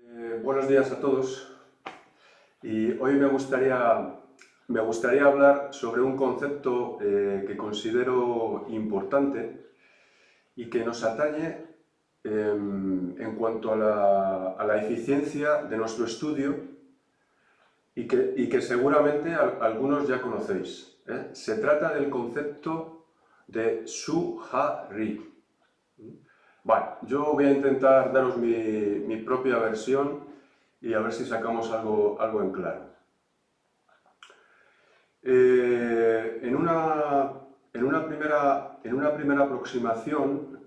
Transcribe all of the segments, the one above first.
Buenos días a todos y hoy me gustaría hablar sobre un concepto que considero importante y que nos atañe en cuanto a la eficiencia de nuestro estudio y que seguramente algunos ya conocéis. Se trata del concepto de Su-Ha-Ri. Vale, yo voy a intentar daros mi propia versión y a ver si sacamos algo en claro. En una primera aproximación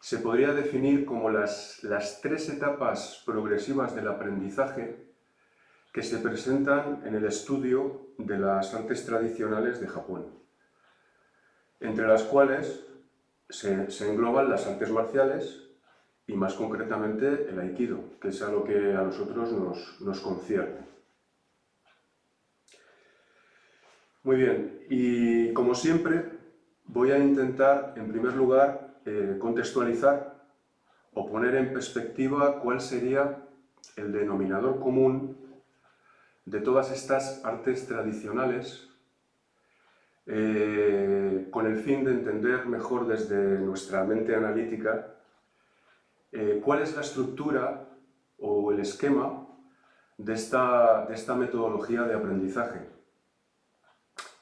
se podría definir como las tres etapas progresivas del aprendizaje que se presentan en el estudio de las artes tradicionales de Japón, entre las cuales se engloban las artes marciales y más concretamente el Aikido, que es a lo que a nosotros nos concierne. Muy bien, y como siempre voy a intentar en primer lugar contextualizar o poner en perspectiva cuál sería el denominador común de todas estas artes tradicionales con el fin de entender mejor desde nuestra mente analítica cuál es la estructura o el esquema de esta metodología de aprendizaje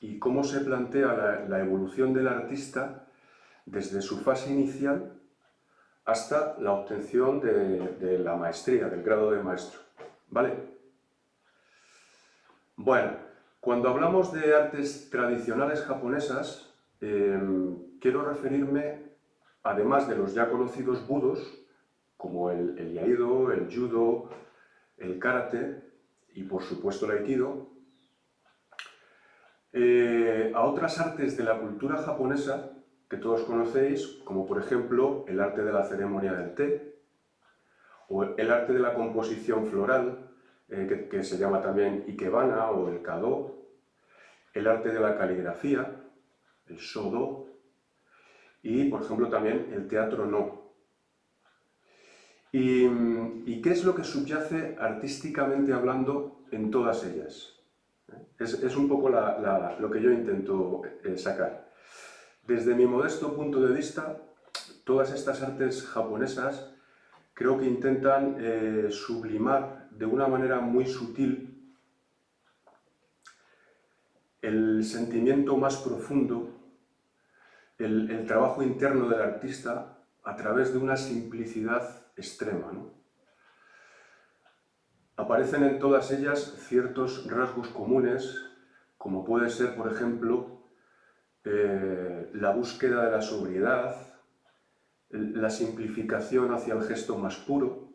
y cómo se plantea la evolución del artista desde su fase inicial hasta la obtención de la maestría, del grado de maestro. ¿Vale? Bueno, cuando hablamos de artes tradicionales japonesas, quiero referirme, además de los ya conocidos budos, como el iaido, el judo, el karate y por supuesto el aikido, a otras artes de la cultura japonesa que todos conocéis, como por ejemplo el arte de la ceremonia del té, o el arte de la composición floral, que se llama también ikebana o el kado, el arte de la caligrafía, el shodo, y por ejemplo también el teatro no. ¿Y qué es lo que subyace artísticamente hablando en todas ellas? Es un poco lo que yo intento sacar. Desde mi modesto punto de vista, todas estas artes japonesas creo que intentan sublimar de una manera muy sutil el sentimiento más profundo, el trabajo interno del artista a través de una simplicidad extrema, ¿no? Aparecen en todas ellas ciertos rasgos comunes, como puede ser, por ejemplo, la búsqueda de la sobriedad, la simplificación hacia el gesto más puro,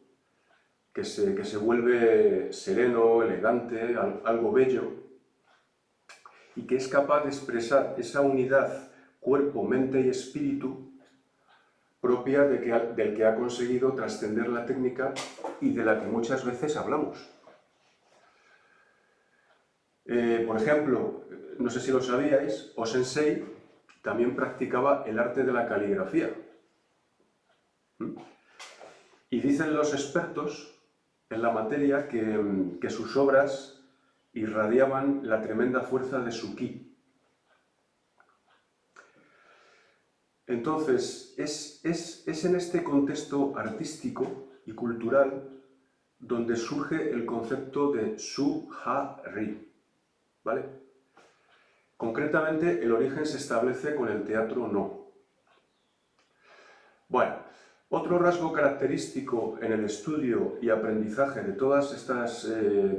que se vuelve sereno, elegante, algo bello, y que es capaz de expresar esa unidad cuerpo, mente y espíritu propia del que ha conseguido trascender la técnica y de la que muchas veces hablamos. Por ejemplo, no sé si lo sabíais, O-sensei también practicaba el arte de la caligrafía. Y dicen los expertos en la materia que sus obras irradiaban la tremenda fuerza de su ki. Entonces, es en este contexto artístico y cultural donde surge el concepto de Su-Ha-Ri, ¿vale? Concretamente, el origen se establece con el teatro no. Bueno, otro rasgo característico en el estudio y aprendizaje de todas estas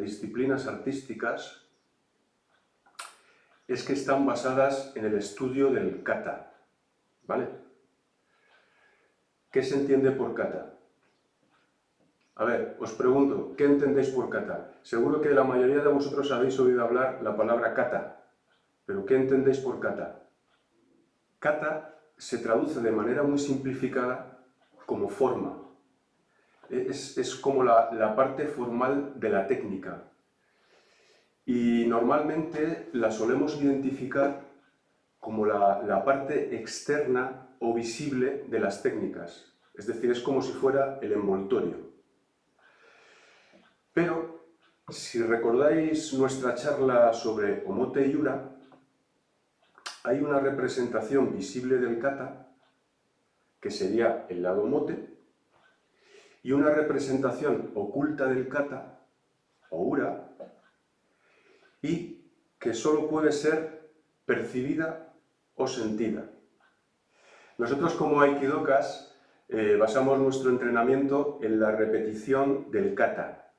disciplinas artísticas es que están basadas en el estudio del kata. ¿Vale? ¿Qué se entiende por kata? A ver, os pregunto, ¿qué entendéis por kata? Seguro que la mayoría de vosotros habéis oído hablar la palabra kata, pero ¿qué entendéis por kata? Kata se traduce de manera muy simplificada como forma. Es como la parte formal de la técnica. Y normalmente la solemos identificar como la parte externa o visible de las técnicas. Es decir, es como si fuera el envoltorio. Pero, si recordáis nuestra charla sobre Omote y Ura, hay una representación visible del kata, que sería el lado Omote, y una representación oculta del kata, o Ura, y que solo puede ser percibida o sentida. Nosotros como aikidokas basamos nuestro entrenamiento en la repetición del kata.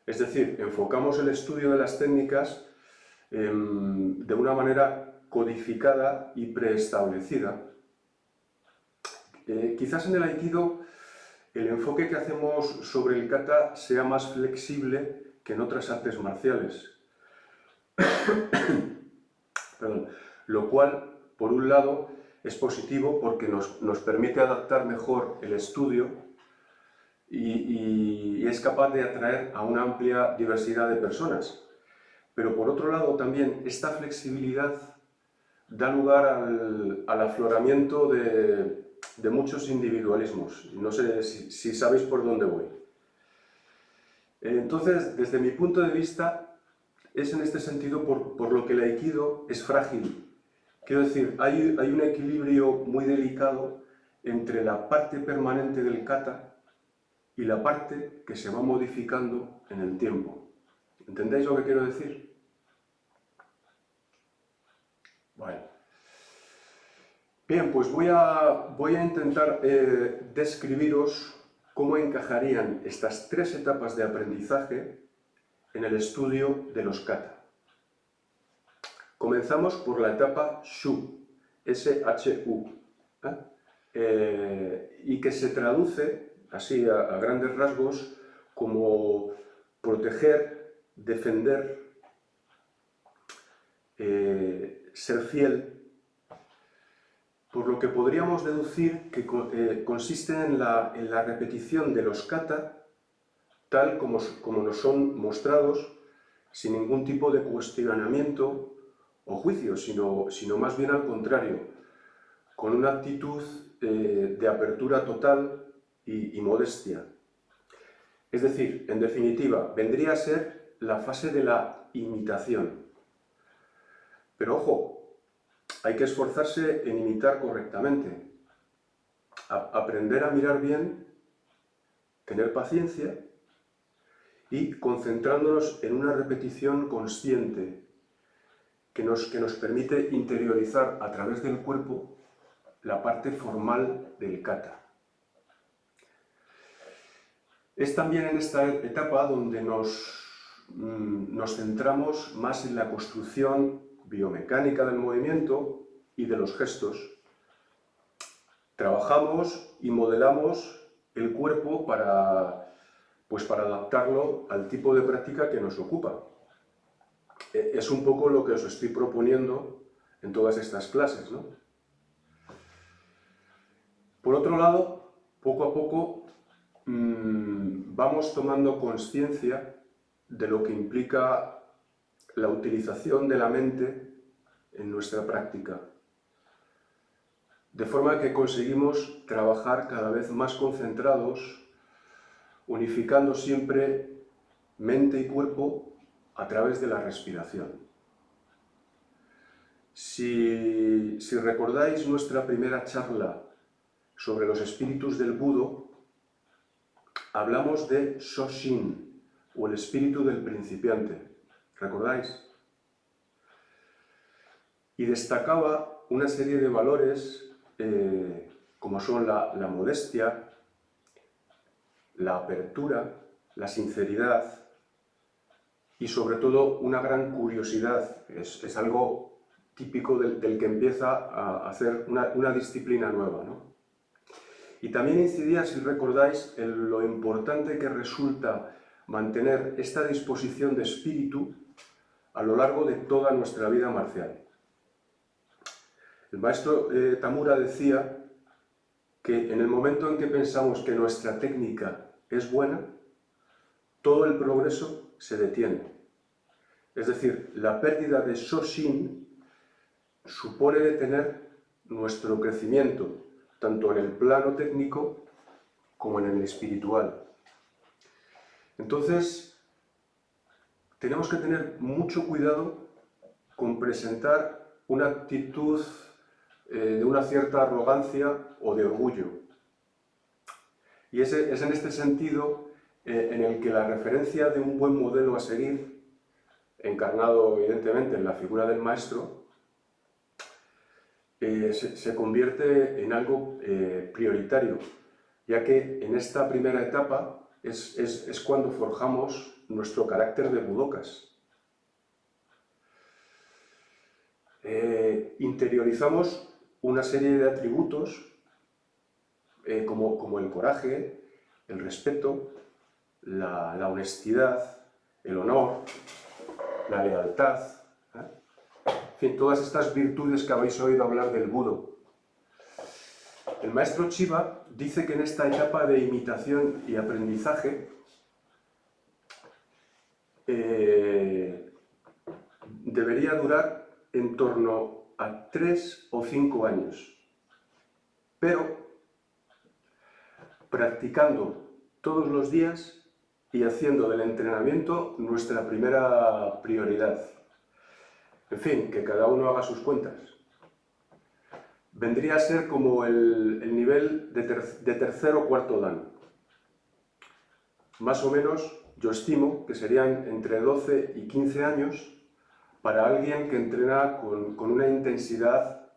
Es decir, enfocamos el estudio de las técnicas de una manera codificada y preestablecida. Quizás en el aikido el enfoque que hacemos sobre el kata sea más flexible que en otras artes marciales. Perdón. Lo cual, por un lado, es positivo porque nos permite adaptar mejor el estudio y es capaz de atraer a una amplia diversidad de personas. Pero por otro lado también esta flexibilidad da lugar al afloramiento de muchos individualismos. No sé si sabéis por dónde voy. Entonces, desde mi punto de vista, es en este sentido por lo que el aikido es frágil. Quiero decir, hay un equilibrio muy delicado entre la parte permanente del kata y la parte que se va modificando en el tiempo. ¿Entendéis lo que quiero decir? Bueno. Bien, pues voy a intentar describiros cómo encajarían estas tres etapas de aprendizaje en el estudio de los kata. Comenzamos por la etapa Shu, S-H-U, y que se traduce, así a grandes rasgos, como proteger, defender, ser fiel, por lo que podríamos deducir que consiste en la repetición de los kata tal como nos son mostrados, sin ningún tipo de cuestionamiento o juicio, sino más bien al contrario, con una actitud de apertura total y modestia. Es decir, en definitiva, vendría a ser la fase de la imitación. Pero ojo, hay que esforzarse en imitar correctamente, aprender a mirar bien, tener paciencia y concentrándonos en una repetición consciente que nos permite interiorizar a través del cuerpo la parte formal del kata. Es también en esta etapa donde nos centramos más en la construcción biomecánica del movimiento y de los gestos. Trabajamos y modelamos el cuerpo para adaptarlo al tipo de práctica que nos ocupa. Es un poco lo que os estoy proponiendo en todas estas clases, ¿no? Por otro lado, poco a poco vamos tomando conciencia de lo que implica la utilización de la mente en nuestra práctica, de forma que conseguimos trabajar cada vez más concentrados, unificando siempre mente y cuerpo a través de la respiración. Si recordáis nuestra primera charla sobre los espíritus del Budo, hablamos de Shoshin, o el espíritu del principiante. ¿Recordáis? Y destacaba una serie de valores como son la modestia, la apertura, la sinceridad y sobre todo una gran curiosidad. Es algo típico del que empieza a hacer una disciplina nueva, ¿no? Y también incidía, si recordáis, en lo importante que resulta mantener esta disposición de espíritu a lo largo de toda nuestra vida marcial. El maestro Tamura decía que en el momento en que pensamos que nuestra técnica es buena, todo el progreso se detiene. Es decir, la pérdida de Shoshin supone detener nuestro crecimiento, tanto en el plano técnico como en el espiritual. Entonces, tenemos que tener mucho cuidado con presentar una actitud de una cierta arrogancia o de orgullo. Y es en este sentido en el que la referencia de un buen modelo a seguir, encarnado evidentemente en la figura del maestro, se convierte en algo prioritario, ya que en esta primera etapa es cuando forjamos nuestro carácter de budokas. Interiorizamos una serie de atributos como el coraje, el respeto, la honestidad, el honor, la lealtad, en fin, todas estas virtudes que habéis oído hablar del Budo. El maestro Chiba dice que en esta etapa de imitación y aprendizaje debería durar en torno a 3 o 5 años, pero practicando todos los días y haciendo del entrenamiento nuestra primera prioridad. En fin, que cada uno haga sus cuentas. Vendría a ser como el nivel de tercer o cuarto dan. Más o menos, yo estimo que serían entre 12 y 15 años para alguien que entrena con una intensidad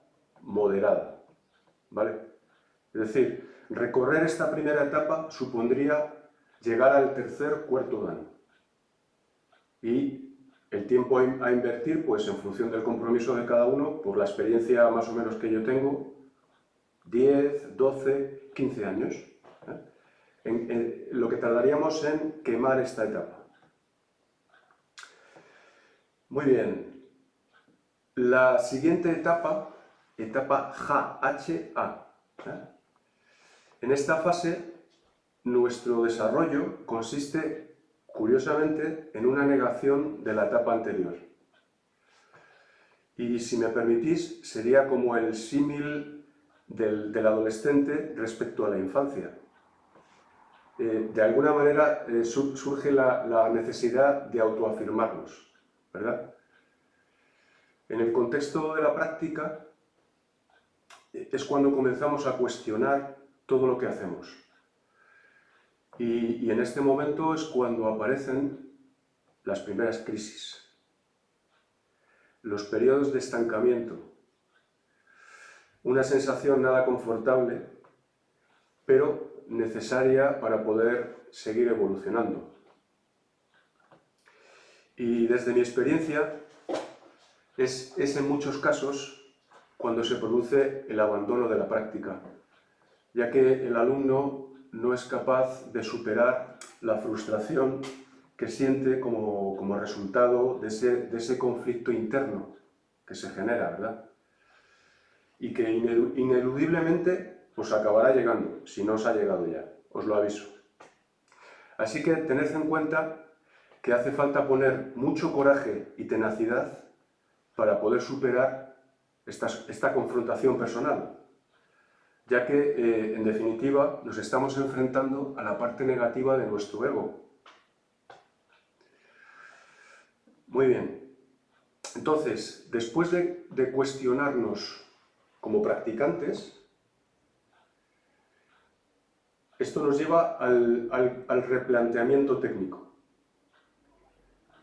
moderada, ¿vale? Es decir, recorrer esta primera etapa supondría llegar al tercer cuarto dan. Y el tiempo a invertir, pues en función del compromiso de cada uno, por la experiencia más o menos que yo tengo, 10, 12, 15 años. Lo que tardaríamos en quemar esta etapa. Muy bien. La siguiente etapa HA. En esta fase, nuestro desarrollo consiste, curiosamente, en una negación de la etapa anterior. Y si me permitís, sería como el símil del adolescente respecto a la infancia. De alguna manera surge la necesidad de autoafirmarnos, ¿verdad? En el contexto de la práctica es cuando comenzamos a cuestionar todo lo que hacemos. Y en este momento es cuando aparecen las primeras crisis, los periodos de estancamiento, una sensación nada confortable, pero necesaria para poder seguir evolucionando. Y desde mi experiencia, es en muchos casos cuando se produce el abandono de la práctica, ya que el alumno no es capaz de superar la frustración que siente como resultado de ese conflicto interno que se genera, ¿verdad? Y que ineludiblemente os acabará llegando, si no os ha llegado ya, os lo aviso. Así que tened en cuenta que hace falta poner mucho coraje y tenacidad para poder superar esta confrontación personal, ya que, en definitiva, nos estamos enfrentando a la parte negativa de nuestro ego. Muy bien. Entonces, después de cuestionarnos como practicantes, esto nos lleva al replanteamiento técnico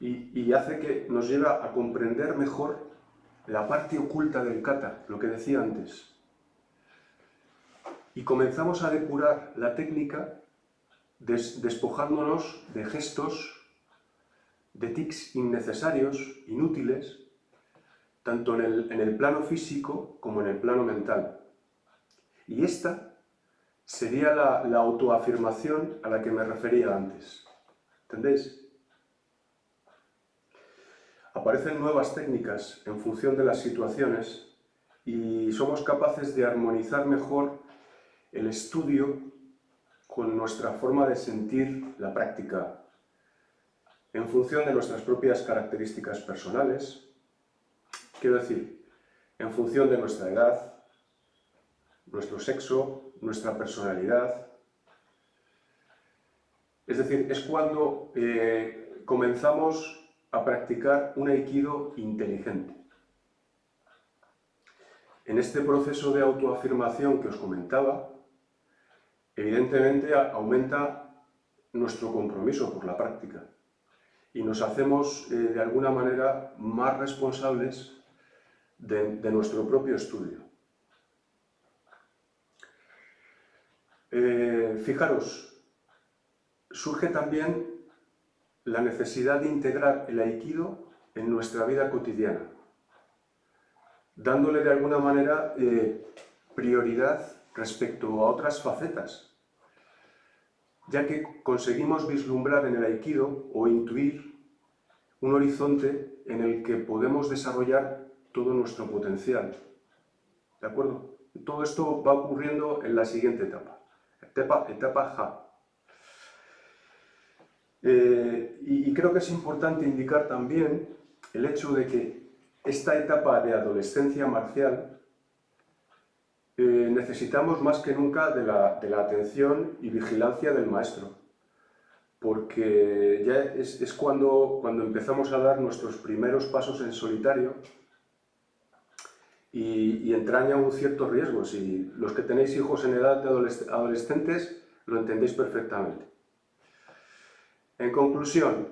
y hace que nos lleve a comprender mejor la parte oculta del kata, lo que decía antes. Y comenzamos a depurar la técnica despojándonos de gestos, de tics innecesarios, inútiles, tanto en el plano físico como en el plano mental. Y esta sería la autoafirmación a la que me refería antes. ¿Entendéis? Aparecen nuevas técnicas en función de las situaciones y somos capaces de armonizar mejor el estudio con nuestra forma de sentir la práctica en función de nuestras propias características personales, quiero decir, en función de nuestra edad, nuestro sexo, nuestra personalidad. Es decir, es cuando comenzamos a practicar un aikido inteligente. En este proceso de autoafirmación que os comentaba, evidentemente aumenta nuestro compromiso por la práctica y nos hacemos de alguna manera más responsables de nuestro propio estudio. Fijaros, surge también la necesidad de integrar el aikido en nuestra vida cotidiana, dándole de alguna manera prioridad respecto a otras facetas, ya que conseguimos vislumbrar en el aikido o intuir un horizonte en el que podemos desarrollar todo nuestro potencial. ¿De acuerdo? Todo esto va ocurriendo en la siguiente etapa, etapa Ja. Y creo que es importante indicar también el hecho de que esta etapa de adolescencia marcial necesitamos más que nunca de la atención y vigilancia del maestro, porque ya es cuando empezamos a dar nuestros primeros pasos en solitario y entraña un cierto riesgo. Si los que tenéis hijos en edad de adolescentes lo entendéis perfectamente. En conclusión,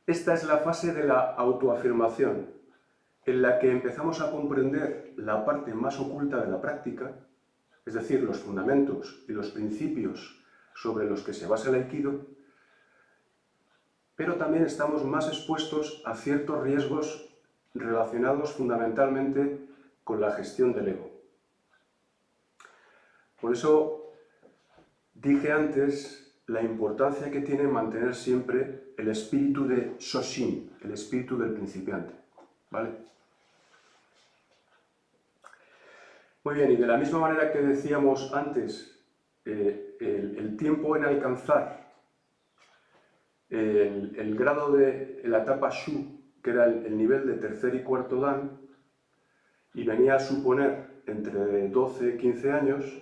esta es la fase de la autoafirmación, en la que empezamos a comprender la parte más oculta de la práctica, es decir, los fundamentos y los principios sobre los que se basa el aikido, pero también estamos más expuestos a ciertos riesgos relacionados fundamentalmente con la gestión del ego. Por eso dije antes la importancia que tiene mantener siempre el espíritu de Shoshin, el espíritu del principiante, ¿vale? Muy bien, y de la misma manera que decíamos antes, el tiempo en alcanzar el grado de la etapa Shu, que era el nivel de tercer y cuarto Dan, y venía a suponer entre 12 y 15 años,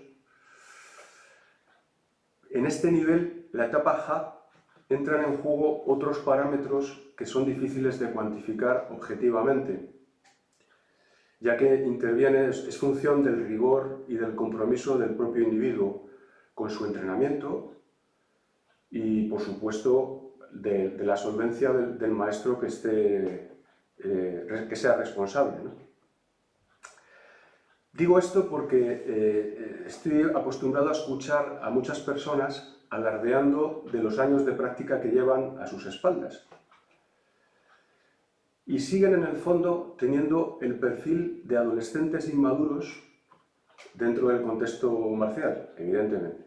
en este nivel, la etapa Ja, entran en juego otros parámetros que son difíciles de cuantificar objetivamente, ya que interviene, es función del rigor y del compromiso del propio individuo con su entrenamiento y, por supuesto, de la solvencia del maestro que sea responsable, ¿no? Digo esto porque estoy acostumbrado a escuchar a muchas personas alardeando de los años de práctica que llevan a sus espaldas. Y siguen en el fondo teniendo el perfil de adolescentes inmaduros dentro del contexto marcial, evidentemente.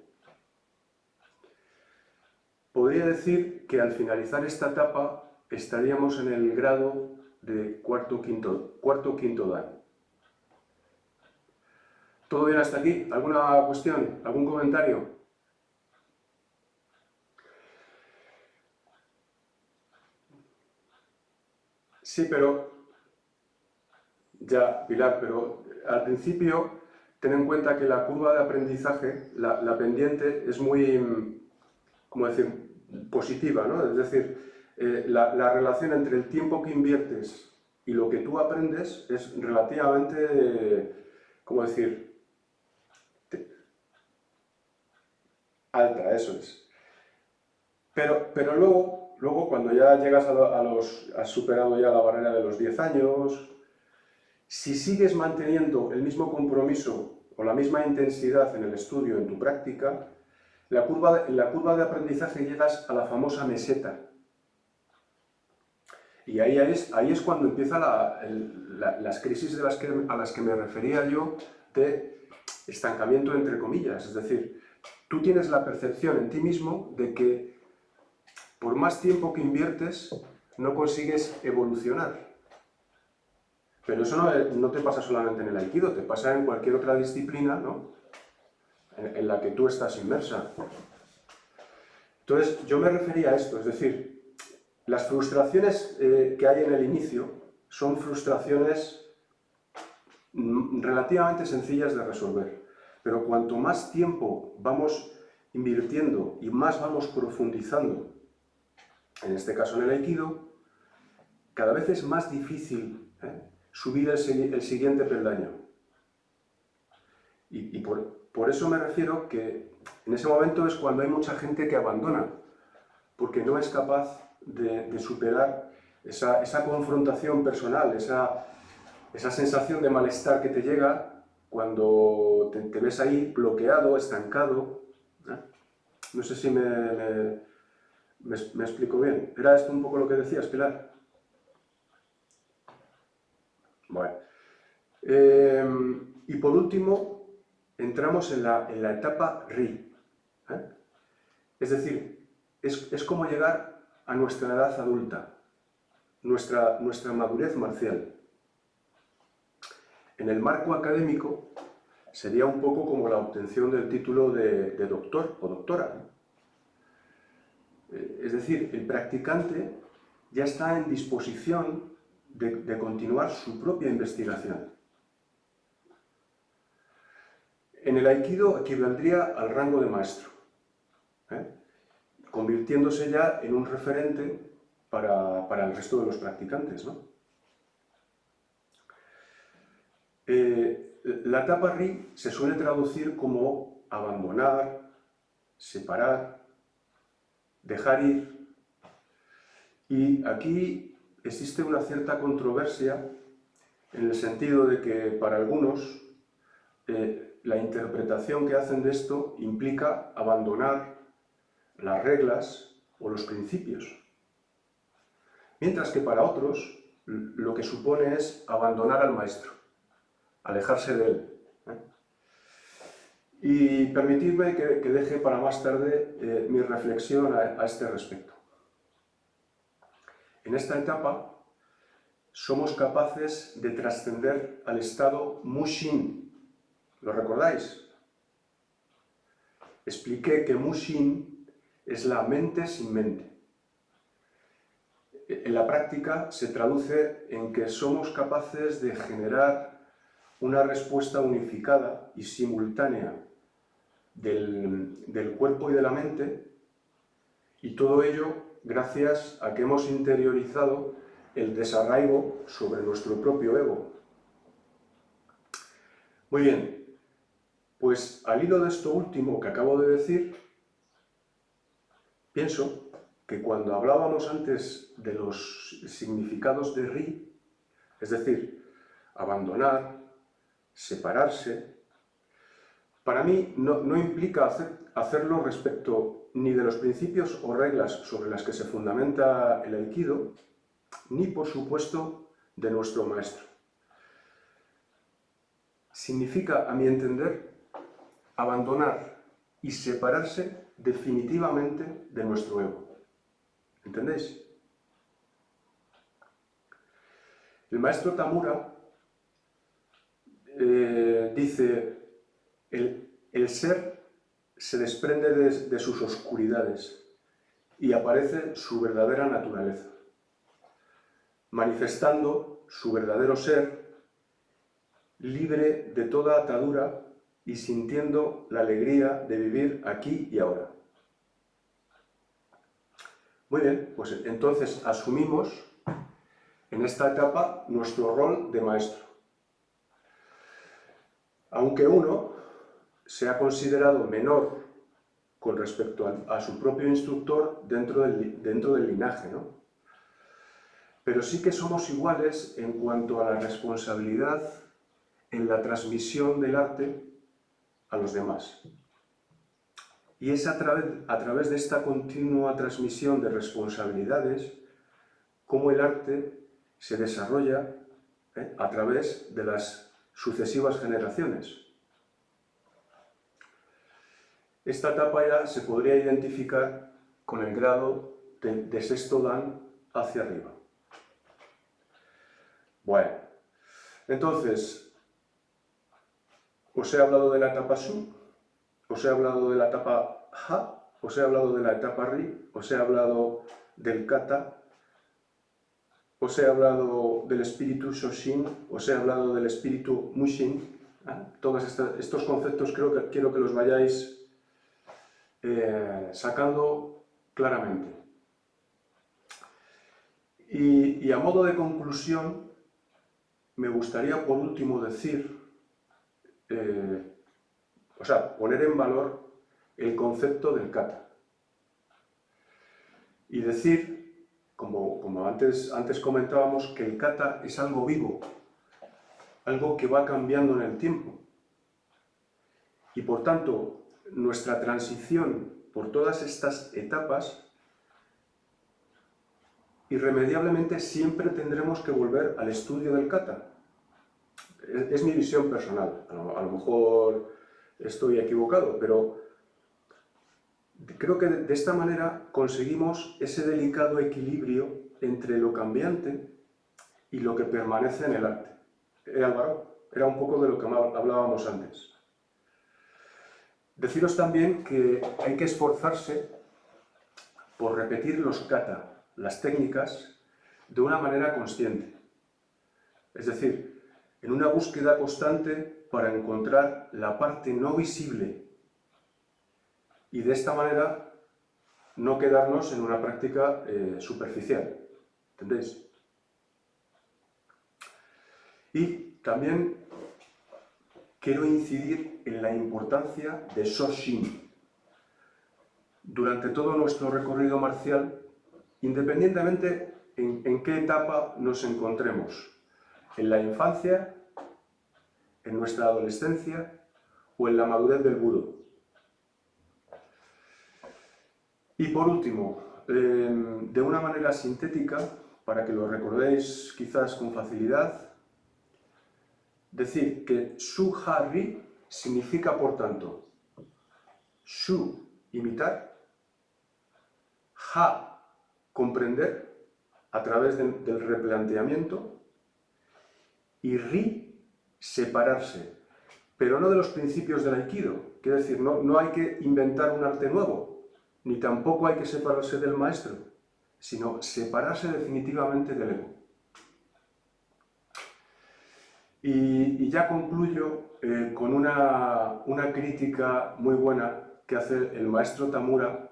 Podría decir que al finalizar esta etapa estaríamos en el grado de cuarto quinto Dan. ¿Todo bien hasta aquí? ¿Alguna cuestión? ¿Algún comentario? Sí, pero... Ya, Pilar, pero al principio ten en cuenta que la curva de aprendizaje, la pendiente, es muy, ¿cómo decir?, positiva, ¿no? Es decir, la relación entre el tiempo que inviertes y lo que tú aprendes es relativamente, ¿cómo decir?, alta, eso es. Pero luego cuando ya llegas has superado ya la barrera de los 10 años, si sigues manteniendo el mismo compromiso o la misma intensidad en el estudio, en tu práctica, en la curva de aprendizaje llegas a la famosa meseta. Y ahí es cuando empiezan las crisis a las que me refería yo de estancamiento entre comillas. Es decir, tú tienes la percepción en ti mismo de que por más tiempo que inviertes no consigues evolucionar. Pero eso no te pasa solamente en el aikido, te pasa en cualquier otra disciplina, ¿no?, en la que tú estás inmersa. Entonces, yo me refería a esto, es decir, las frustraciones que hay en el inicio son frustraciones relativamente sencillas de resolver, pero cuanto más tiempo vamos invirtiendo y más vamos profundizando, en este caso en el aikido, cada vez es más difícil subir el siguiente peldaño. Y por eso me refiero que en ese momento es cuando hay mucha gente que abandona, porque no es capaz de superar esa confrontación personal, esa sensación de malestar que te llega cuando te ves ahí bloqueado, estancado. No sé si me explico bien. ¿Era esto un poco lo que decías, Pilar? Bueno. Y por último, entramos en la etapa RI. Es decir, es como llegar a nuestra edad adulta, nuestra madurez marcial. En el marco académico sería un poco como la obtención del título de doctor o doctora. Es decir, el practicante ya está en disposición de continuar su propia investigación. En el Aikido equivaldría al rango de maestro, convirtiéndose ya en un referente para el resto de los practicantes, ¿no? La etapa RI se suele traducir como abandonar, separar, dejar ir. Y aquí existe una cierta controversia en el sentido de que para algunos la interpretación que hacen de esto implica abandonar las reglas o los principios. Mientras que para otros lo que supone es abandonar al maestro, alejarse de él. Y permitidme que deje para más tarde mi reflexión a este respecto. En esta etapa somos capaces de trascender al estado Mushin. ¿Lo recordáis? Expliqué que Mushin es la mente sin mente. En la práctica se traduce en que somos capaces de generar una respuesta unificada y simultánea del cuerpo y de la mente, y todo ello gracias a que hemos interiorizado el desarraigo sobre nuestro propio ego. Muy bien, pues al hilo de esto último que acabo de decir, pienso que cuando hablábamos antes de los significados de Ri, es decir, abandonar, separarse, para mí no implica hacerlo respecto ni de los principios o reglas sobre las que se fundamenta el Aikido, ni por supuesto de nuestro maestro. Significa, a mi entender, abandonar y separarse definitivamente de nuestro ego. ¿Entendéis? El maestro Tamura dice: el ser se desprende de sus oscuridades y aparece su verdadera naturaleza, manifestando su verdadero ser, libre de toda atadura y sintiendo la alegría de vivir aquí y ahora. Muy bien, pues entonces asumimos en esta etapa nuestro rol de maestro. Aunque uno sea considerado menor con respecto a su propio instructor dentro del linaje, ¿no? Pero sí que somos iguales en cuanto a la responsabilidad en la transmisión del arte a los demás. Y es a través de esta continua transmisión de responsabilidades cómo el arte se desarrolla a través de las sucesivas generaciones. Esta etapa ya se podría identificar con el grado de sexto dan hacia arriba. Bueno, entonces, os he hablado de la etapa Shu, os he hablado de la etapa Ha, os he hablado de la etapa Ri, os he hablado del Kata, os he hablado del espíritu Shoshin, os he hablado del espíritu Mushin. Todos estos conceptos quiero que los vayáis sacando claramente. Y a modo de conclusión, me gustaría por último decir, poner en valor el concepto del kata. Y decir, como antes comentábamos, que el kata es algo vivo, algo que va cambiando en el tiempo. Y por tanto, nuestra transición por todas estas etapas, irremediablemente siempre tendremos que volver al estudio del kata. Es mi visión personal, a lo mejor estoy equivocado, pero creo que de esta manera conseguimos ese delicado equilibrio entre lo cambiante y lo que permanece en el arte. Álvaro, era un poco de lo que hablábamos antes. Deciros también que hay que esforzarse por repetir los kata, las técnicas, de una manera consciente. Es decir, en una búsqueda constante para encontrar la parte no visible y de esta manera no quedarnos en una práctica superficial. ¿Entendéis? Y también quiero incidir en la importancia de Shoshin. Durante todo nuestro recorrido marcial, independientemente en qué etapa nos encontremos, en la infancia, en nuestra adolescencia o en la madurez del budo. Y por último, de una manera sintética, para que lo recordéis quizás con facilidad, decir que Shu-Ha-Ri significa, por tanto, Shu, imitar, Ha, comprender a través del replanteamiento, y Ri, separarse, pero no de los principios del Aikido. Quiere decir, no hay que inventar un arte nuevo, ni tampoco hay que separarse del maestro, sino separarse definitivamente del ego. Y ya concluyo con una crítica muy buena que hace el maestro Tamura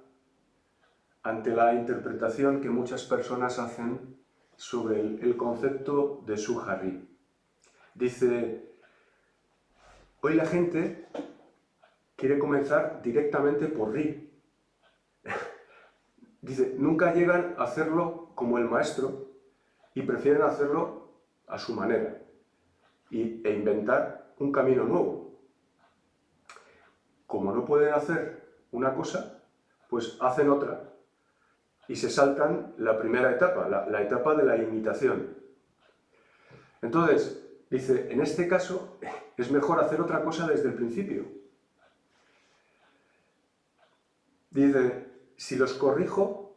ante la interpretación que muchas personas hacen sobre el concepto de Shu-Ha-Ri. Dice, hoy la gente quiere comenzar directamente por Ri. Dice, nunca llegan a hacerlo como el maestro y prefieren hacerlo a su manera e inventar un camino nuevo. Como no pueden hacer una cosa, pues hacen otra y se saltan la primera etapa, la etapa de la imitación. Entonces, dice, en este caso es mejor hacer otra cosa desde el principio. Dice, si los corrijo,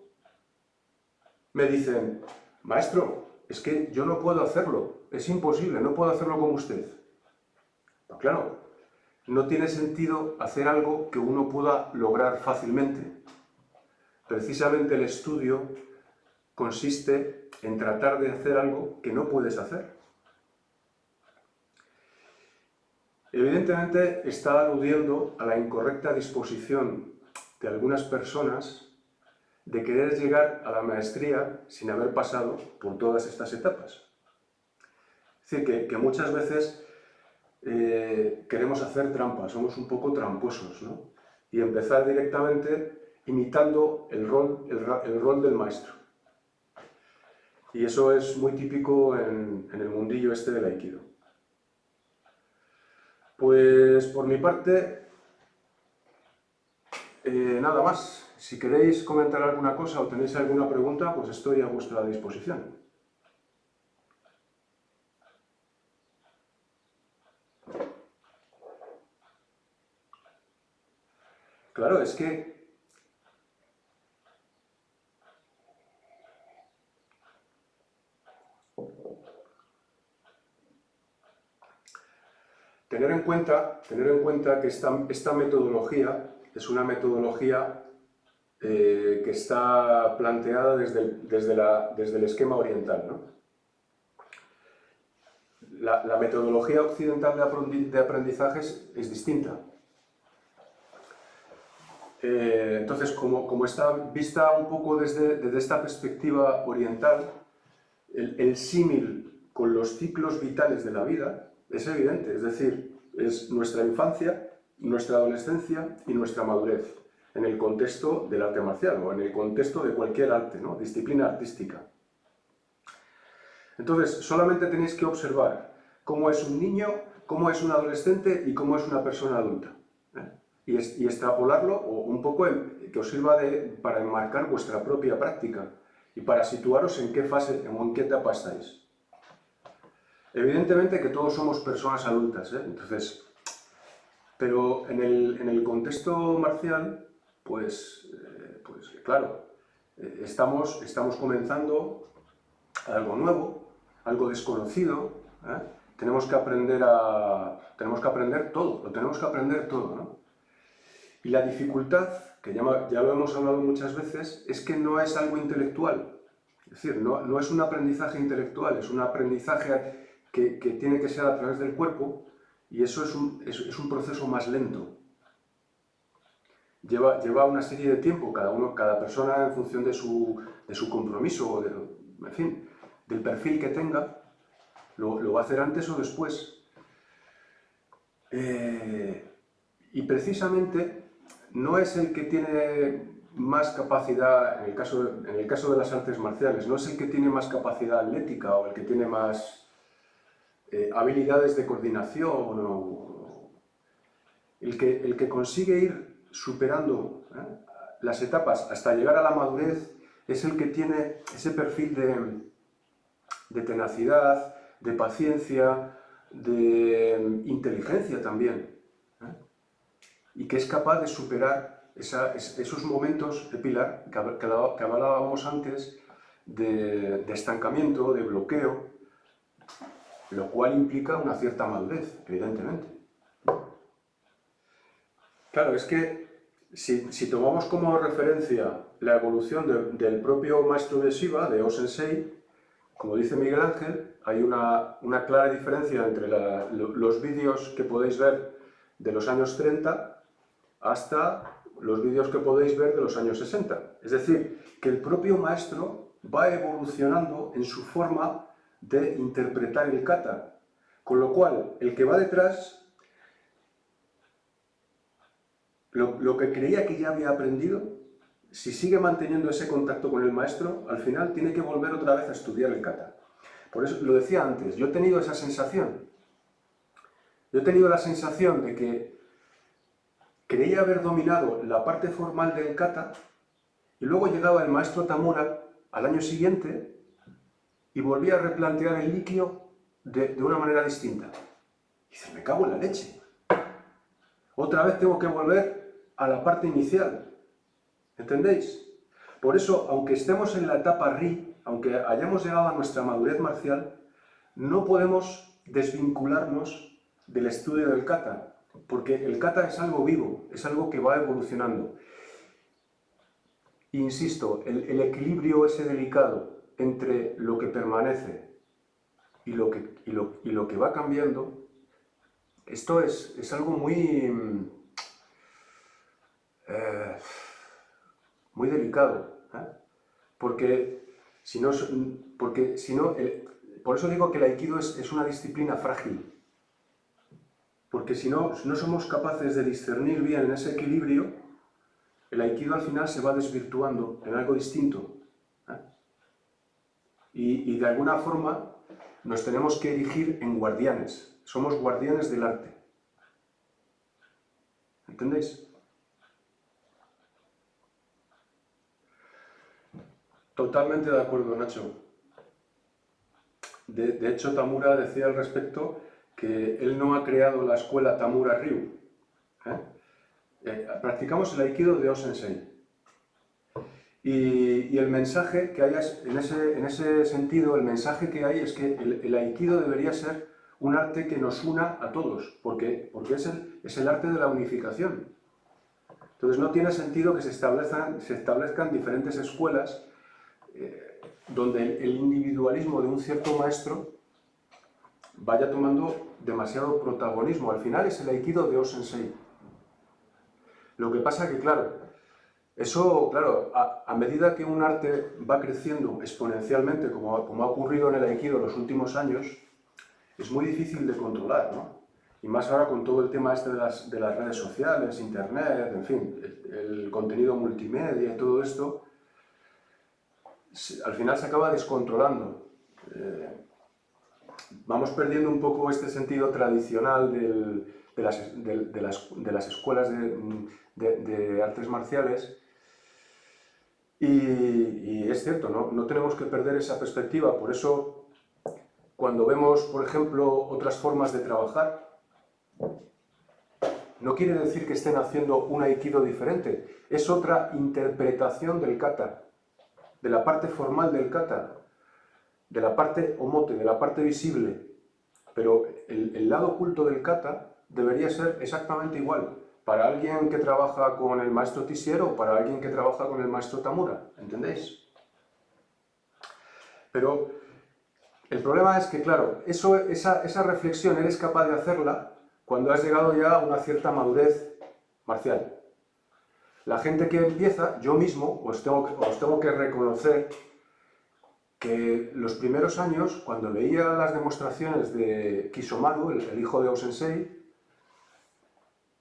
me dicen, maestro, es que yo no puedo hacerlo, es imposible, no puedo hacerlo como usted. Pues claro, no tiene sentido hacer algo que uno pueda lograr fácilmente. Precisamente el estudio consiste en tratar de hacer algo que no puedes hacer. Evidentemente está aludiendo a la incorrecta disposición de algunas personas de querer llegar a la maestría sin haber pasado por todas estas etapas. Es decir, que muchas veces queremos hacer trampas, somos un poco tramposos, ¿no? Y empezar directamente imitando el rol del maestro. Y eso es muy típico en el mundillo este del Aikido. Pues por mi parte, nada más. Si queréis comentar alguna cosa o tenéis alguna pregunta, pues estoy a vuestra disposición. Claro, es que tener en cuenta que esta metodología es una metodología que está planteada desde el esquema oriental, ¿no? La metodología occidental de aprendizajes es distinta. Entonces, como está vista un poco desde esta perspectiva oriental, el símil con los ciclos vitales de la vida es evidente, es decir, es nuestra infancia, nuestra adolescencia y nuestra madurez, en el contexto del arte marcial o en el contexto de cualquier arte, ¿no? Disciplina artística. Entonces, solamente tenéis que observar cómo es un niño, cómo es un adolescente y cómo es una persona adulta, ¿eh? Y extrapolarlo un poco que os sirva para enmarcar vuestra propia práctica y para situaros en qué fase o en qué etapa estáis. Evidentemente que todos somos personas adultas, ¿eh? Entonces, pero en el contexto marcial, pues claro, estamos comenzando algo nuevo, algo desconocido, ¿eh? Tenemos que aprender todo, lo tenemos que aprender todo, ¿no? Y la dificultad, que ya lo hemos hablado muchas veces, es que no es algo intelectual. Es decir, no es un aprendizaje intelectual, es un aprendizaje que tiene que ser a través del cuerpo, y eso es un proceso más lento. Lleva una serie de tiempo, cada persona en función de su compromiso, en fin, del perfil que tenga, lo va a hacer antes o después. Y precisamente no es el que tiene más capacidad, en el caso de las artes marciales, no es el que tiene más capacidad atlética o el que tiene más habilidades de coordinación, el que consigue ir superando las etapas hasta llegar a la madurez es el que tiene ese perfil de tenacidad, de paciencia, de inteligencia también, y que es capaz de superar esos momentos de Pilar que hablábamos antes de estancamiento, de bloqueo, lo cual implica una cierta madurez, evidentemente. Claro, es que si tomamos como referencia la evolución del propio maestro de Shiva, de O-Sensei, como dice Miguel Ángel, hay una clara diferencia entre los vídeos que podéis ver de los años 30 hasta los vídeos que podéis ver de los años 60. Es decir, que el propio maestro va evolucionando en su forma de interpretar el kata, con lo cual el que va detrás, lo que creía que ya había aprendido, si sigue manteniendo ese contacto con el maestro, al final tiene que volver otra vez a estudiar el kata. Por eso lo decía antes, yo he tenido esa sensación. Yo he tenido la sensación de que creía haber dominado la parte formal del kata y luego llegaba el maestro Tamura al año siguiente y volvía a replantear el Ikkyo de una manera distinta. Y dices, me cago en la leche. Otra vez tengo que volver a la parte inicial. ¿Entendéis? Por eso, aunque estemos en la etapa Ri, aunque hayamos llegado a nuestra madurez marcial, no podemos desvincularnos del estudio del kata, porque el kata es algo vivo, es algo que va evolucionando. Insisto, el equilibrio ese delicado entre lo que permanece y lo que va cambiando, esto es algo muy delicado, ¿eh? Porque si no, por eso digo que el Aikido es una disciplina frágil, porque si no somos capaces de discernir bien ese equilibrio, el Aikido al final se va desvirtuando en algo distinto, ¿eh? Y de alguna forma nos tenemos que erigir en guardianes, somos guardianes del arte. ¿Entendéis? Totalmente de acuerdo, Nacho. De hecho, Tamura decía al respecto que él no ha creado la escuela Tamura Ryu. Practicamos el Aikido de O-Sensei. Y el mensaje que hay, en ese sentido, el mensaje que hay es que el Aikido debería ser un arte que nos una a todos, porque es el arte de la unificación. Entonces no tiene sentido que se establezcan diferentes escuelas donde el individualismo de un cierto maestro vaya tomando demasiado protagonismo. Al final es el Aikido de O-Sensei. Lo que pasa que, claro, Eso, claro, a medida que un arte va creciendo exponencialmente, como ha ocurrido en el Aikido en los últimos años, es muy difícil de controlar, ¿no? Y más ahora con todo el tema este de las redes sociales, internet, en fin, el contenido multimedia y todo esto, al final se acaba descontrolando. Vamos perdiendo un poco este sentido tradicional de las escuelas de artes marciales y es cierto, ¿no? No tenemos que perder esa perspectiva, por eso cuando vemos, por ejemplo, otras formas de trabajar, no quiere decir que estén haciendo un aikido diferente, es otra interpretación del kata, de la parte formal del kata, de la parte omote, de la parte visible, pero el lado oculto del kata debería ser exactamente igual para alguien que trabaja con el maestro Tisiero o para alguien que trabaja con el maestro Tamura, ¿entendéis? Pero el problema es que, claro, esa reflexión eres capaz de hacerla cuando has llegado ya a una cierta madurez marcial. La gente que empieza, yo mismo, os tengo que reconocer que los primeros años, cuando veía las demostraciones de Kisomaru, el hijo de O-sensei,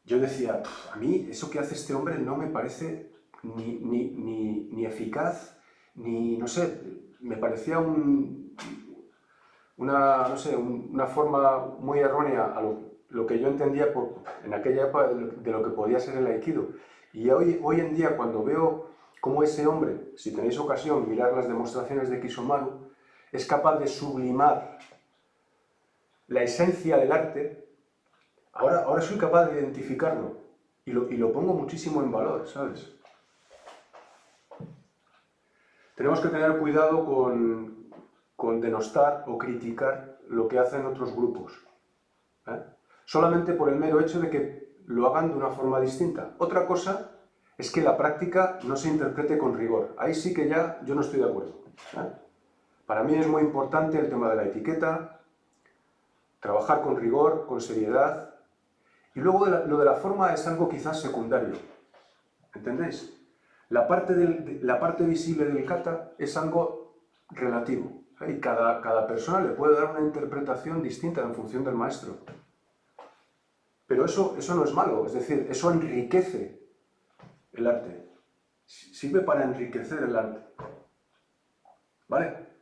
yo decía, a mí eso que hace este hombre no me parece ni eficaz, ni, no sé, me parecía una forma muy errónea a lo que yo entendía en aquella época de lo que podía ser el Aikido. Y hoy en día, cuando veo cómo ese hombre, si tenéis ocasión, mirar las demostraciones de Kisomaru, es capaz de sublimar la esencia del arte, ahora soy capaz de identificarlo y lo pongo muchísimo en valor, ¿sabes? Tenemos que tener cuidado con denostar o criticar lo que hacen otros grupos, ¿eh? Solamente por el mero hecho de que lo hagan de una forma distinta. Otra cosa es que la práctica no se interprete con rigor. Ahí sí que ya yo no estoy de acuerdo, ¿eh? Para mí es muy importante el tema de la etiqueta, trabajar con rigor, con seriedad, y luego lo de la forma es algo quizás secundario, ¿entendéis? La parte visible del kata es algo relativo, ¿eh? Y cada persona le puede dar una interpretación distinta en función del maestro. Pero eso no es malo, es decir, eso enriquece el arte. Sirve para enriquecer el arte. ¿Vale?